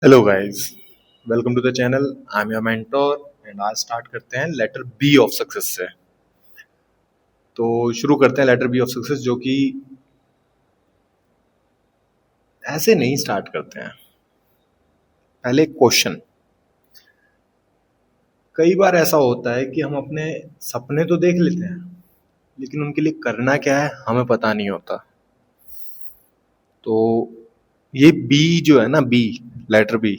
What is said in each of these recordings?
Hello guys, welcome to the channel. I am your mentor and आज start करते हैं letter B of success से। तो शुरू करते हैं लेटर बी ऑफ सक्सेस, जो कि ऐसे नहीं स्टार्ट करते हैं। पहले एक क्वेश्चन। कई बार ऐसा होता है कि हम अपने सपने तो देख लेते हैं, लेकिन उनके लिए करना क्या है हमें पता नहीं होता। तो ये बी जो है ना, बी, लेटर बी,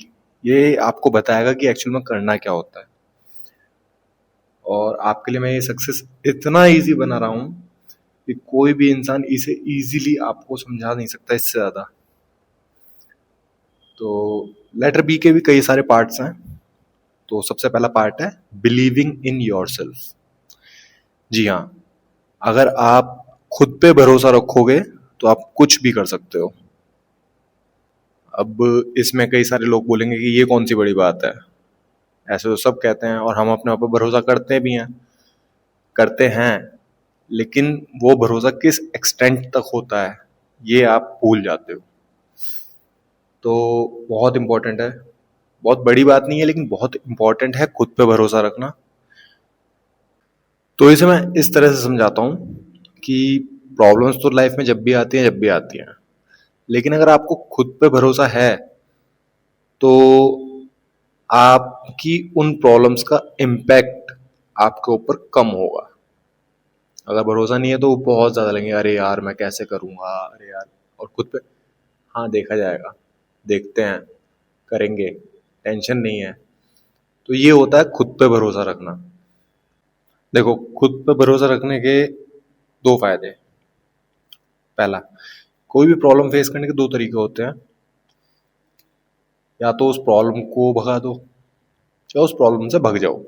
ये आपको बताएगा कि एक्चुअल में करना क्या होता है। और आपके लिए मैं ये सक्सेस इतना इजी बना रहा हूँ कि कोई भी इंसान इसे इजीली आपको समझा नहीं सकता इससे ज्यादा। तो लेटर बी के भी कई सारे पार्ट्स हैं। तो सबसे पहला पार्ट है बिलीविंग इन योर सेल्फ। जी हाँ, अगर आप खुद पे भरोसा रखोगे तो आप कुछ भी कर सकते हो। अब इसमें कई सारे लोग बोलेंगे कि ये कौन सी बड़ी बात है, ऐसे तो सब कहते हैं और हम अपने ऊपर भरोसा करते हैं, लेकिन वो भरोसा किस एक्सटेंट तक होता है ये आप भूल जाते हो। तो बहुत इंपॉर्टेंट है, बहुत बड़ी बात नहीं है लेकिन बहुत इंपॉर्टेंट है खुद पे भरोसा रखना। तो इसे मैं इस तरह से समझाता हूँ कि प्रॉब्लम्स तो लाइफ में जब भी आती हैं, लेकिन अगर आपको खुद पे भरोसा है तो आपकी उन प्रॉब्लम्स का इम्पैक्ट आपके ऊपर कम होगा। अगर भरोसा नहीं है तो बहुत ज्यादा लगेंगे, अरे यार मैं कैसे करूंगा, अरे यार। और खुद पे, हाँ देखा जाएगा, देखते हैं, करेंगे, टेंशन नहीं है। तो ये होता है खुद पे भरोसा रखना। देखो, खुद पे भरोसा रखने के दो फायदे। पहला, कोई भी प्रॉब्लम फेस करने के दो तरीके होते हैं। या तो उस प्रॉब्लम को भगा दो या उस प्रॉब्लम से भग जाओ।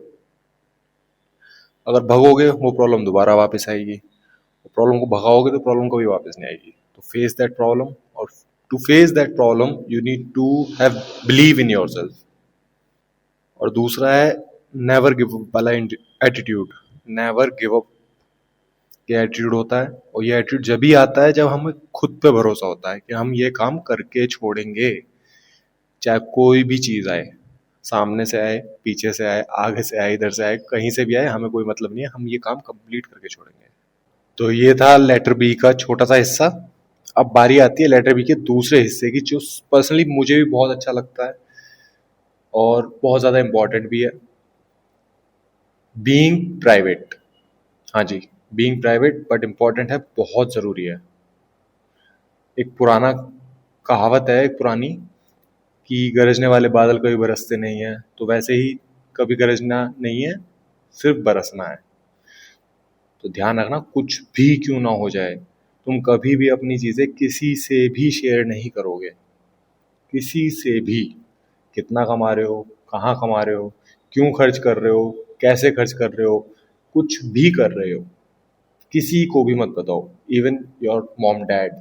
अगर भगोगे वो प्रॉब्लम दोबारा वापस आएगी, प्रॉब्लम को भगाओगे तो प्रॉब्लम कभी वापस नहीं आएगी। तो फेस दैट प्रॉब्लम, और to face that problem you need to have believe in yourself. और दूसरा है नेवर गिव अप वाला एटीट्यूड। नेवर गिव अप ये एटीट्यूड होता है, और ये एटीट्यूड जब भी आता है जब हमें खुद पे भरोसा होता है कि हम ये काम करके छोड़ेंगे, चाहे कोई भी चीज आए, सामने से आए, पीछे से आए, आगे से आए, इधर से आए, कहीं से भी आए, हमें कोई मतलब नहीं है, हम ये काम कंप्लीट करके छोड़ेंगे। तो ये था लेटर बी का छोटा सा हिस्सा। अब बारी आती है लेटर बी के दूसरे हिस्से की, जो पर्सनली मुझे भी बहुत अच्छा लगता है और बहुत ज्यादा इंपॉर्टेंट भी है। Being private. हाँ जी, बीइंग प्राइवेट बट इम्पोर्टेंट है, बहुत जरूरी है। एक पुराना कहावत है, एक पुरानी, कि गरजने वाले बादल कभी बरसते नहीं है, तो वैसे ही कभी गरजना नहीं है, सिर्फ बरसना है। तो ध्यान रखना, कुछ भी क्यों ना हो जाए, तुम कभी भी अपनी चीजें किसी से भी शेयर नहीं करोगे, किसी से भी। कितना कमा रहे हो, कहाँ कमा रहे हो, क्यों खर्च कर रहे हो, कैसे खर्च कर रहे हो, कुछ भी कर रहे हो, किसी को भी मत बताओ, even your mom dad.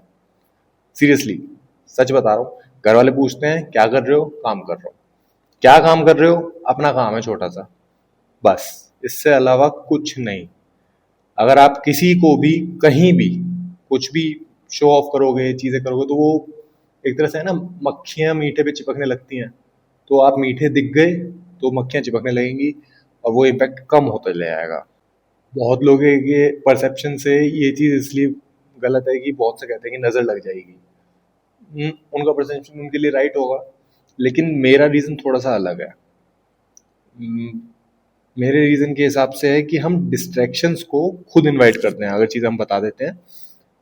Seriously, सच बता रहा हूँ। घर वाले पूछते हैं क्या कर रहे हो, काम कर रहा हूँ। क्या काम कर रहे हो, अपना काम है छोटा सा, बस, इससे अलावा कुछ नहीं। अगर आप किसी को भी कहीं भी कुछ भी शो ऑफ करोगे, चीजें करोगे, तो वो एक तरह से है ना, मक्खियां मीठे पे चिपकने लगती हैं। तो आप मीठे दिख गए तो मक्खियां चिपकने लगेंगी, और वो इम्पैक्ट कम होता चले जाएगा। बहुत लोग के परसेप्शन से ये चीज इसलिए गलत है कि बहुत से कहते हैं कि नजर लग जाएगी। उनका परसेप्शन उनके लिए राइट होगा, लेकिन मेरा रीजन थोड़ा सा अलग है। हम्म, मेरे रीजन के हिसाब से है कि हम डिस्ट्रैक्शंस को खुद इनवाइट करते हैं। अगर चीज़ हम बता देते हैं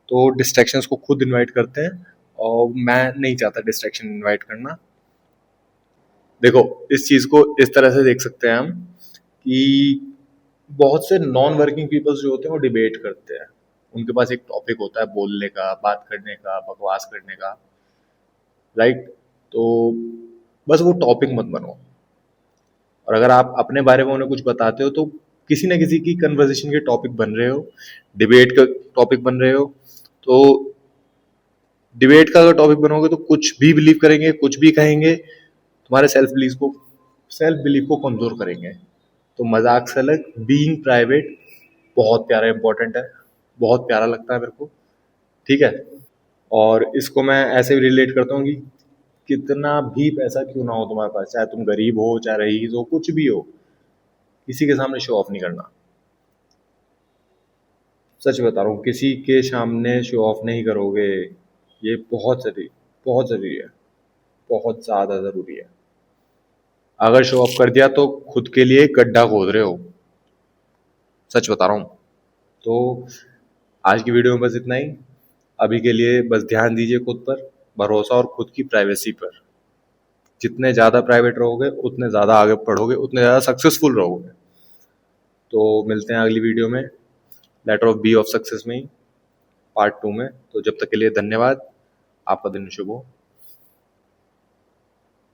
तो डिस्ट्रैक्शंस को खुद इनवाइट करते हैं, और मैं नहीं चाहता डिस्ट्रैक्शन इनवाइट करना। देखो, इस चीज़ को इस तरह से देख सकते हैं हम कि बहुत से नॉन वर्किंग पीपल्स जो होते हैं वो डिबेट करते हैं। उनके पास एक टॉपिक होता है बोलने का, बात करने का, बकवास करने का, राइट। तो बस वो टॉपिक मत बनो। और अगर आप अपने बारे में उन्हें कुछ बताते हो तो किसी ना किसी की कन्वर्सेशन के टॉपिक बन रहे हो, डिबेट का टॉपिक बन रहे हो। तो डिबेट का अगर टॉपिक बनोगे तो कुछ भी बिलीव करेंगे, कुछ भी कहेंगे, तुम्हारे सेल्फ बिलीव को कमजोर करेंगे। तो मजाक से अलग बीइंग प्राइवेट बहुत प्यारा, इंपॉर्टेंट है, बहुत प्यारा लगता है मेरे को। ठीक है। और इसको मैं ऐसे भी रिलेट करता हूँ कितना भी पैसा क्यों ना हो तुम्हारे पास, चाहे तुम गरीब हो, चाहे रईस हो, कुछ भी हो, किसी के सामने शो ऑफ नहीं करना। सच बता रहा हूँ, किसी के सामने शो ऑफ नहीं करोगे। ये बहुत ज़रूरी है, बहुत ज़्यादा ज़रूरी है। अगर शो ऑफ कर दिया तो खुद के लिए गड्ढा खोद रहे हो। सच बता रहा हूँ। तो आज की वीडियो में बस इतना ही। अभी के लिए बस ध्यान दीजिए खुद पर, भरोसा और खुद की प्राइवेसी पर। जितने ज़्यादा प्राइवेट रहोगे उतने ज़्यादा आगे बढ़ोगे, उतने ज़्यादा सक्सेसफुल रहोगे। तो मिलते हैं अगली वीडियो में, letter of B of success में ही, पार्ट 2 में। तो जब तक के लिए धन्यवाद। आपका दिन शुभ हो।